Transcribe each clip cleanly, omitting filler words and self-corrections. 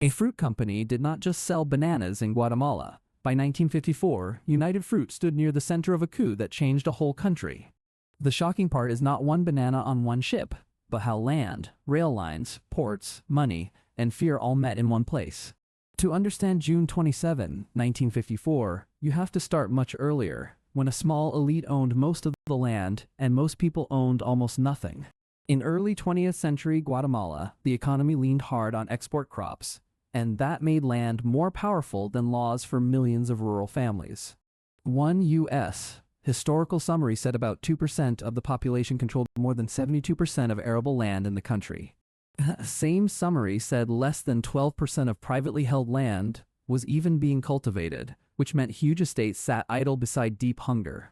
A fruit company did not just sell bananas in Guatemala. By 1954, United Fruit stood near the center of a coup that changed a whole country. The shocking part is not one banana on one ship, but how land, rail lines, ports, money, and fear all met in one place. To understand June 27, 1954, you have to start much earlier, when a small elite owned most of the land and most people owned almost nothing. In early 20th century Guatemala, the economy leaned hard on export crops, and that made land more powerful than laws for millions of rural families. One U.S. historical summary said about 2% of the population controlled more than 72% of arable land in the country. Same summary said less than 12% of privately held land was even being cultivated, which meant huge estates sat idle beside deep hunger.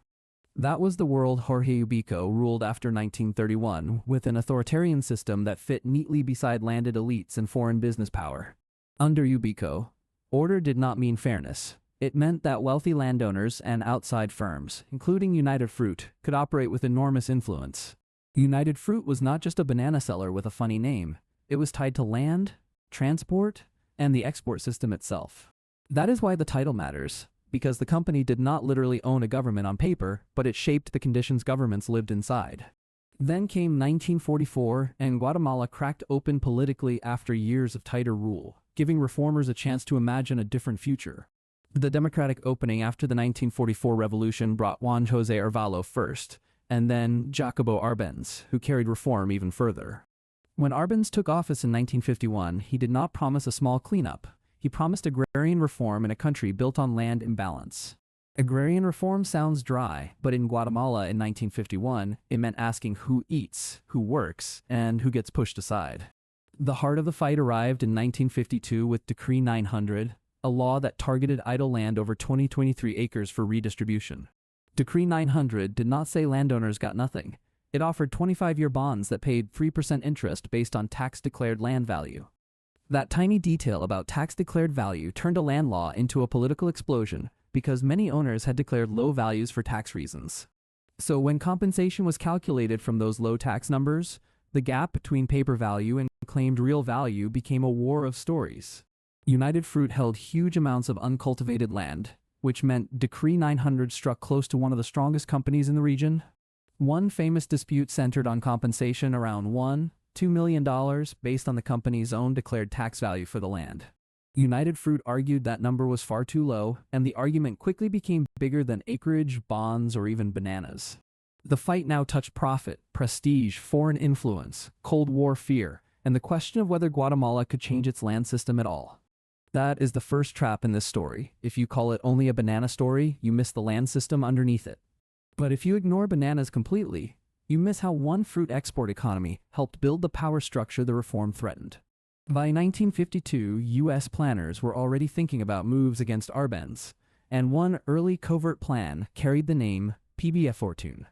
That was the world Jorge Ubico ruled after 1931, with an authoritarian system that fit neatly beside landed elites and foreign business power. Under Ubico, order did not mean fairness. It meant that wealthy landowners and outside firms, including United Fruit, could operate with enormous influence. United Fruit was not just a banana seller with a funny name. It was tied to land, transport, and the export system itself. That is why the title matters, because the company did not literally own a government on paper, but it shaped the conditions governments lived inside. Then came 1944, and Guatemala cracked open politically after years of tighter rule, giving reformers a chance to imagine a different future. The democratic opening after the 1944 revolution brought Juan José Arevalo first, and then Jacobo Árbenz, who carried reform even further. When Arbenz took office in 1951, he did not promise a small cleanup. He promised agrarian reform in a country built on land imbalance. Agrarian reform sounds dry, but in Guatemala in 1951, it meant asking who eats, who works, and who gets pushed aside. The heart of the fight arrived in 1952 with Decree 900, a law that targeted idle land over 23 acres for redistribution. Decree 900 did not say landowners got nothing. It offered 25-year bonds that paid 3% interest based on tax-declared land value. That tiny detail about tax-declared value turned a land law into a political explosion because many owners had declared low values for tax reasons. So when compensation was calculated from those low tax numbers, the gap between paper value and claimed real value became a war of stories. United Fruit held huge amounts of uncultivated land, which meant Decree 900 struck close to one of the strongest companies in the region. One famous dispute centered on compensation around $2 million based on the company's own declared tax value for the land. United Fruit argued that number was far too low, and the argument quickly became bigger than acreage, bonds, or even bananas. The fight now touched profit, prestige, foreign influence, Cold War fear, and the question of whether Guatemala could change its land system at all. That is the first trap in this story. If you call it only a banana story, you miss the land system underneath it. But if you ignore bananas completely, you miss how one fruit export economy helped build the power structure the reform threatened. By 1952, U.S. planners were already thinking about moves against Arbenz, and one early covert plan carried the name PBSUCCESS.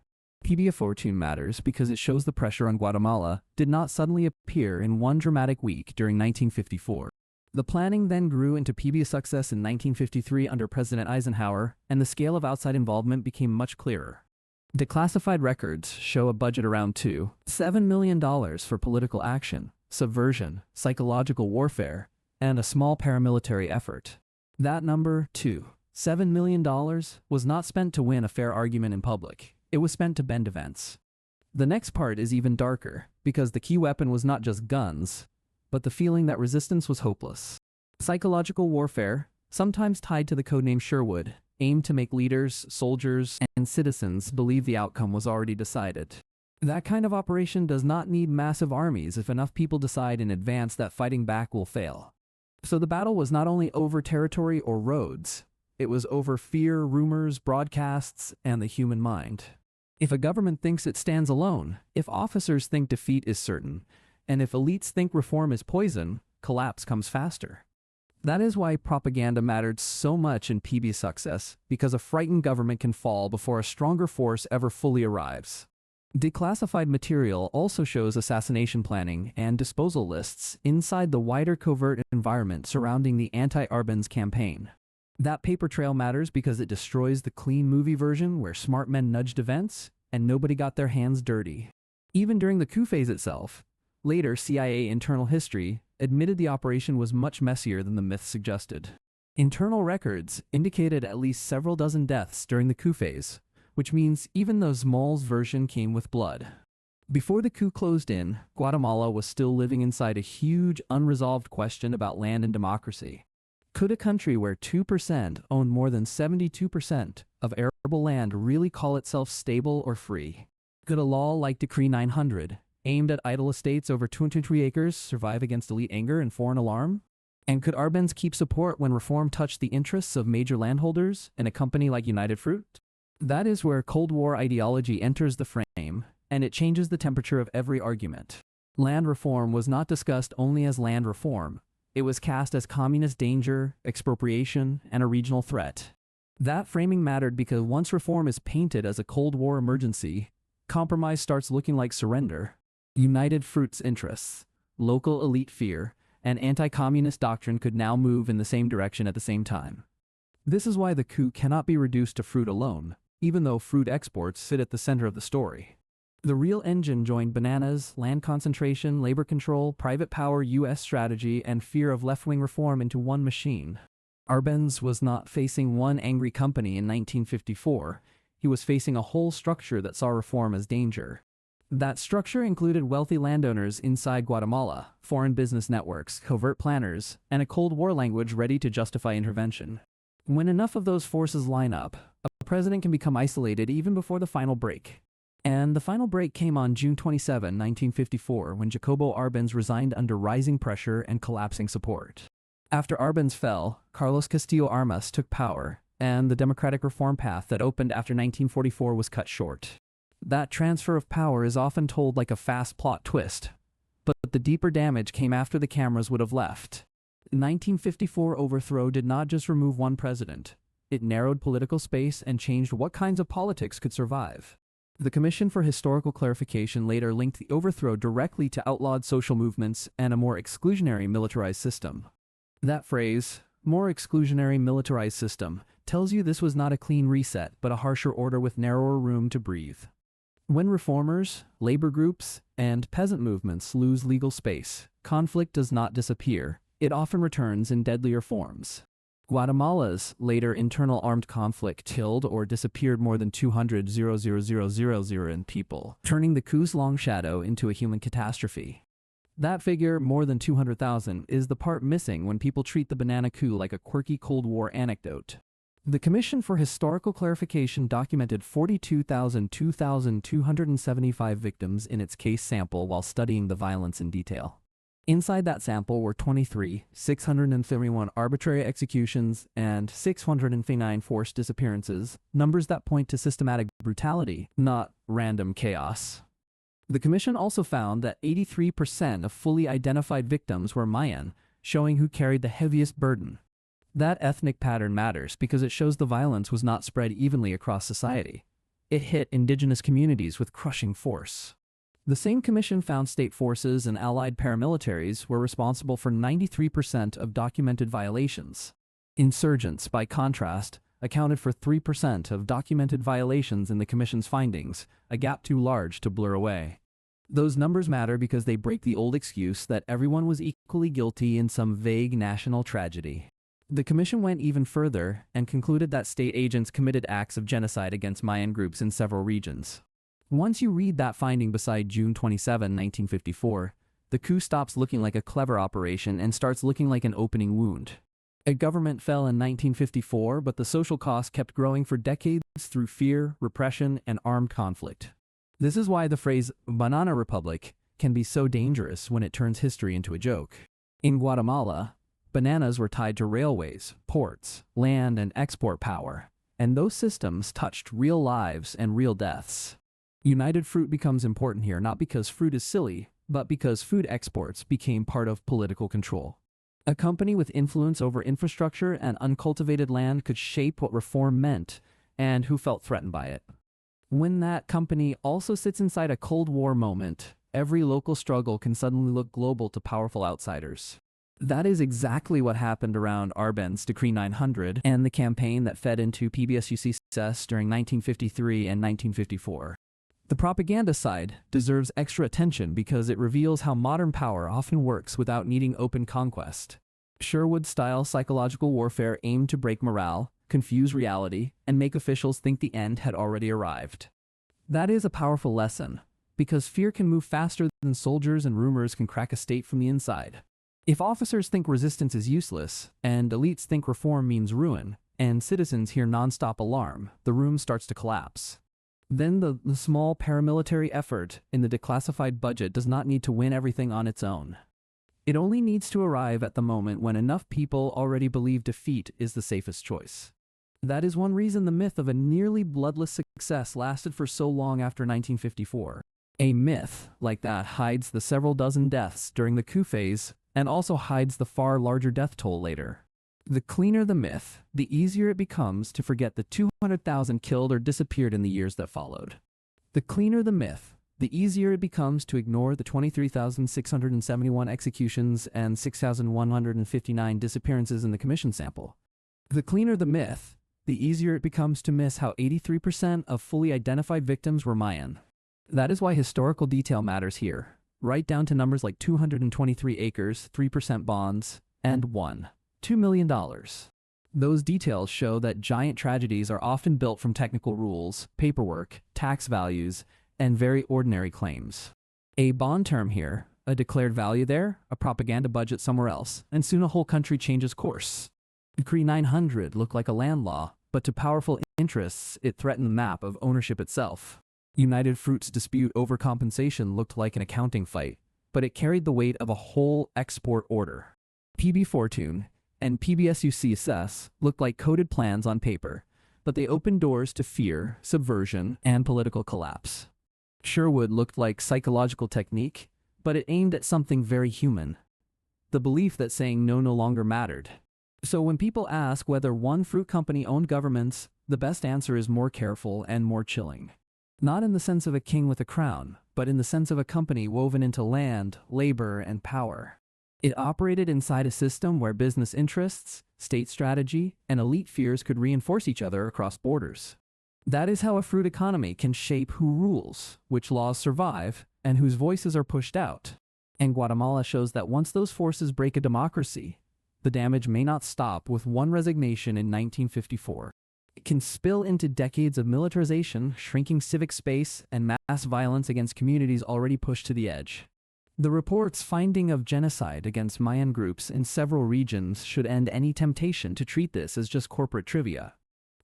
PBSUCCESS matters because it shows the pressure on Guatemala did not suddenly appear in one dramatic week during 1954. The planning then grew into PBSUCCESS in 1953 under President Eisenhower, and the scale of outside involvement became much clearer. Declassified records show a budget around $7 million for political action, subversion, psychological warfare, and a small paramilitary effort. That number, $7 million, was not spent to win a fair argument in public. It was spent to bend events. The next part is even darker, because the key weapon was not just guns, but the feeling that resistance was hopeless. Psychological warfare, sometimes tied to the codename Sherwood, aimed to make leaders, soldiers, and citizens believe the outcome was already decided. That kind of operation does not need massive armies if enough people decide in advance that fighting back will fail. So the battle was not only over territory or roads, it was over fear, rumors, broadcasts, and the human mind. If a government thinks it stands alone, if officers think defeat is certain, and if elites think reform is poison, collapse comes faster. That is why propaganda mattered so much in PBSUCCESS, because a frightened government can fall before a stronger force ever fully arrives. Declassified material also shows assassination planning and disposal lists inside the wider covert environment surrounding the anti-Arbenz campaign. That paper trail matters because it destroys the clean movie version where smart men nudged events and nobody got their hands dirty. Even during the coup phase itself, later CIA internal history admitted the operation was much messier than the myth suggested. Internal records indicated at least several dozen deaths during the coup phase, which means even though Small's version came with blood. Before the coup closed in, Guatemala was still living inside a huge unresolved question about land and democracy. Could a country where 2% owned more than 72% of arable land really call itself stable or free? Could a law like Decree 900, aimed at idle estates over 203 acres, survive against elite anger and foreign alarm? And could Arbenz keep support when reform touched the interests of major landholders and a company like United Fruit? That is where Cold War ideology enters the frame, and it changes the temperature of every argument. Land reform was not discussed only as land reform. It was cast as communist danger, expropriation, and a regional threat. That framing mattered because once reform is painted as a Cold War emergency, compromise starts looking like surrender. United Fruit's interests, local elite fear, and anti-communist doctrine could now move in the same direction at the same time. This is why the coup cannot be reduced to fruit alone, even though fruit exports sit at the center of the story. The real engine joined bananas, land concentration, labor control, private power, U.S. strategy, and fear of left-wing reform into one machine. Arbenz was not facing one angry company in 1954. He was facing a whole structure that saw reform as danger. That structure included wealthy landowners inside Guatemala, foreign business networks, covert planners, and a Cold War language ready to justify intervention. When enough of those forces line up, a president can become isolated even before the final break. And the final break came on June 27, 1954, when Jacobo Árbenz resigned under rising pressure and collapsing support. After Arbenz fell, Carlos Castillo Armas took power, and the democratic reform path that opened after 1944 was cut short. That transfer of power is often told like a fast plot twist, but the deeper damage came after the cameras would have left. The 1954 overthrow did not just remove one president. It narrowed political space and changed what kinds of politics could survive. The Commission for Historical Clarification later linked the overthrow directly to outlawed social movements and a more exclusionary militarized system. That phrase, more exclusionary militarized system, tells you this was not a clean reset, but a harsher order with narrower room to breathe. When reformers, labor groups, and peasant movements lose legal space, conflict does not disappear. It often returns in deadlier forms. Guatemala's later internal armed conflict killed or disappeared more than 200,000 people, turning the coup's long shadow into a human catastrophe. That figure, more than 200,000, is the part missing when people treat the banana coup like a quirky Cold War anecdote. The Commission for Historical Clarification documented 42,275 victims in its case sample while studying the violence in detail. Inside that sample were 631 arbitrary executions and 659 forced disappearances, numbers that point to systematic brutality, not random chaos. The Commission also found that 83% of fully identified victims were Mayan, showing who carried the heaviest burden. That ethnic pattern matters because it shows the violence was not spread evenly across society. It hit indigenous communities with crushing force. The same commission found state forces and allied paramilitaries were responsible for 93% of documented violations. Insurgents, by contrast, accounted for 3% of documented violations in the commission's findings, a gap too large to blur away. Those numbers matter because they break the old excuse that everyone was equally guilty in some vague national tragedy. The commission went even further and concluded that state agents committed acts of genocide against Mayan groups in several regions. Once you read that finding beside June 27, 1954, the coup stops looking like a clever operation and starts looking like an opening wound. A government fell in 1954, but the social cost kept growing for decades through fear, repression, and armed conflict. This is why the phrase "banana republic" can be so dangerous when it turns history into a joke. In Guatemala, bananas were tied to railways, ports, land, and export power, and those systems touched real lives and real deaths. United Fruit becomes important here not because fruit is silly, but because food exports became part of political control. A company with influence over infrastructure and uncultivated land could shape what reform meant and who felt threatened by it. When that company also sits inside a Cold War moment, every local struggle can suddenly look global to powerful outsiders. That is exactly what happened around Arbenz Decree 900 and the campaign that fed into PBSUCCESS during 1953 and 1954. The propaganda side deserves extra attention because it reveals how modern power often works without needing open conquest. Sherwood-style psychological warfare aimed to break morale, confuse reality, and make officials think the end had already arrived. That is a powerful lesson, because fear can move faster than soldiers and rumors can crack a state from the inside. If officers think resistance is useless, and elites think reform means ruin, and citizens hear nonstop alarm, the room starts to collapse. Then the small paramilitary effort in the declassified budget does not need to win everything on its own. It only needs to arrive at the moment when enough people already believe defeat is the safest choice. That is one reason the myth of a nearly bloodless success lasted for so long after 1954. A myth like that hides the several dozen deaths during the coup phase and also hides the far larger death toll later. The cleaner the myth, the easier it becomes to forget the 200,000 killed or disappeared in the years that followed. The cleaner the myth, the easier it becomes to ignore the 23,671 executions and 6,159 disappearances in the commission sample. The cleaner the myth, the easier it becomes to miss how 83% of fully identified victims were Mayan. That is why historical detail matters here, right down to numbers like 223 acres, 3% bonds, and $2 million. Those details show that giant tragedies are often built from technical rules, paperwork, tax values, and very ordinary claims. A bond term here, a declared value there, a propaganda budget somewhere else, and soon a whole country changes course. Decree 900 looked like a land law, but to powerful interests it threatened the map of ownership itself. United Fruit's dispute over compensation looked like an accounting fight, but it carried the weight of a whole export order. PB Fortune and PBSUCCESS looked like coded plans on paper, but they opened doors to fear, subversion, and political collapse. Sherwood looked like psychological technique, but it aimed at something very human: the belief that saying no longer mattered. So when people ask whether one fruit company owned governments, the best answer is more careful and more chilling. Not in the sense of a king with a crown, but in the sense of a company woven into land, labor, and power. It operated inside a system where business interests, state strategy, and elite fears could reinforce each other across borders. That is how a fruit economy can shape who rules, which laws survive, and whose voices are pushed out. And Guatemala shows that once those forces break a democracy, the damage may not stop with one resignation in 1954. It can spill into decades of militarization, shrinking civic space, and mass violence against communities already pushed to the edge. The report's finding of genocide against Mayan groups in several regions should end any temptation to treat this as just corporate trivia.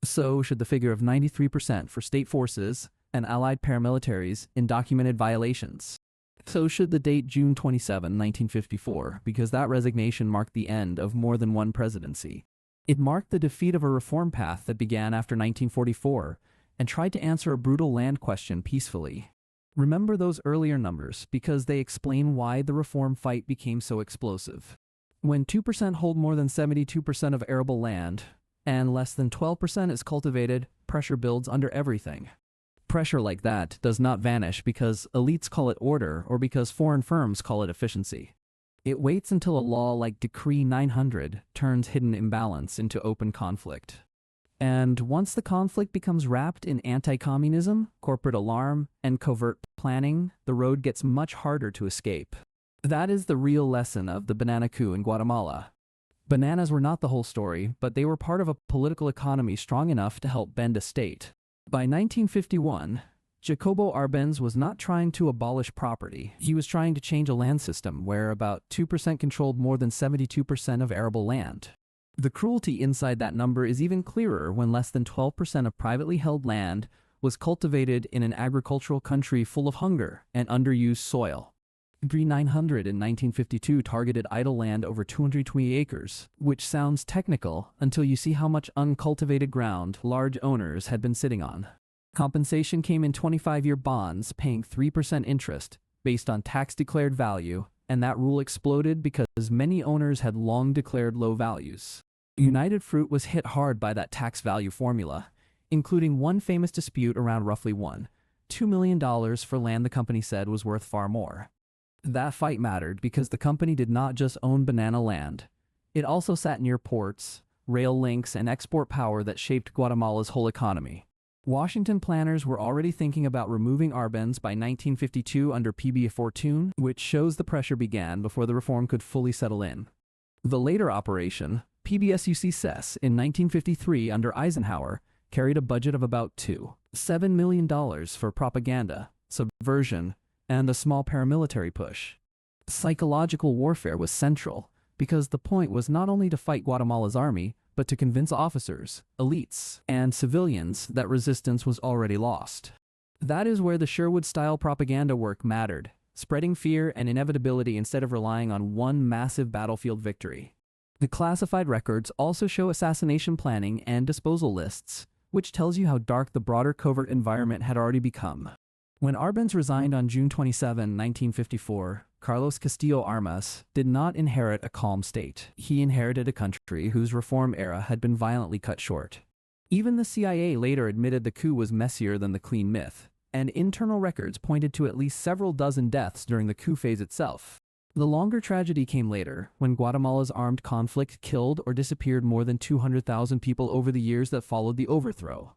So should the figure of 93% for state forces and allied paramilitaries in documented violations. So should the date June 27, 1954, because that resignation marked the end of more than one presidency. It marked the defeat of a reform path that began after 1944 and tried to answer a brutal land question peacefully. Remember those earlier numbers because they explain why the reform fight became so explosive. When 2% hold more than 72% of arable land, and less than 12% is cultivated, pressure builds under everything. Pressure like that does not vanish because elites call it order or because foreign firms call it efficiency. It waits until a law like Decree 900 turns hidden imbalance into open conflict. And once the conflict becomes wrapped in anti-communism, corporate alarm, and covert planning, the road gets much harder to escape. That is the real lesson of the banana coup in Guatemala. Bananas were not the whole story, but they were part of a political economy strong enough to help bend a state. By 1951, Jacobo Árbenz was not trying to abolish property. He was trying to change a land system where about 2% controlled more than 72% of arable land. The cruelty inside that number is even clearer when less than 12% of privately held land was cultivated in an agricultural country full of hunger and underused soil. Decree 900 in 1952 targeted idle land over 220 acres, which sounds technical until you see how much uncultivated ground large owners had been sitting on. Compensation came in 25-year bonds paying 3% interest based on tax-declared value, and that rule exploded because many owners had long declared low values. United Fruit was hit hard by that tax value formula, including one famous dispute around roughly $2 million for land the company said was worth far more. That fight mattered because the company did not just own banana land. It also sat near ports, rail links, and export power that shaped Guatemala's whole economy. Washington planners were already thinking about removing Arbenz by 1952 under PBSUCCESS, which shows the pressure began before the reform could fully settle in. The later Operation PBSUCCESS in 1953 under Eisenhower carried a budget of about $7 million for propaganda, subversion, and a small paramilitary push. Psychological warfare was central, because the point was not only to fight Guatemala's army, but to convince officers, elites, and civilians that resistance was already lost. That is where the Sherwood-style propaganda work mattered, spreading fear and inevitability instead of relying on one massive battlefield victory. The classified records also show assassination planning and disposal lists, which tells you how dark the broader covert environment had already become. When Arbenz resigned on June 27, 1954, Carlos Castillo Armas did not inherit a calm state. He inherited a country whose reform era had been violently cut short. Even the CIA later admitted the coup was messier than the clean myth, and internal records pointed to at least several dozen deaths during the coup phase itself. The longer tragedy came later, when Guatemala's armed conflict killed or disappeared more than 200,000 people over the years that followed the overthrow.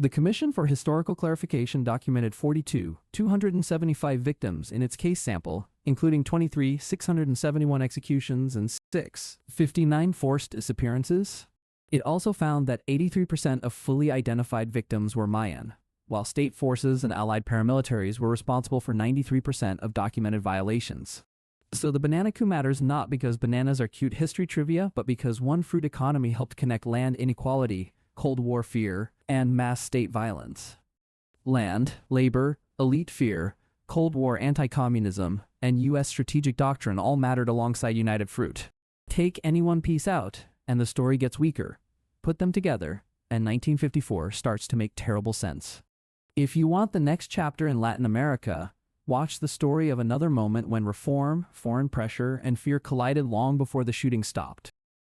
The Commission for Historical Clarification documented 275 victims in its case sample, including 671 executions and 59 forced disappearances. It also found that 83% of fully identified victims were Mayan, while state forces and allied paramilitaries were responsible for 93% of documented violations. So the banana coup matters not because bananas are cute history trivia, but because one fruit economy helped connect land inequality, Cold War fear, and mass state violence. Land, labor, elite fear, Cold War anti-communism, and U.S. strategic doctrine all mattered alongside United Fruit. Take any one piece out, and the story gets weaker. Put them together, and 1954 starts to make terrible sense. If you want the next chapter in Latin America, watch the story of another moment when reform, foreign pressure, and fear collided long before the shooting stopped.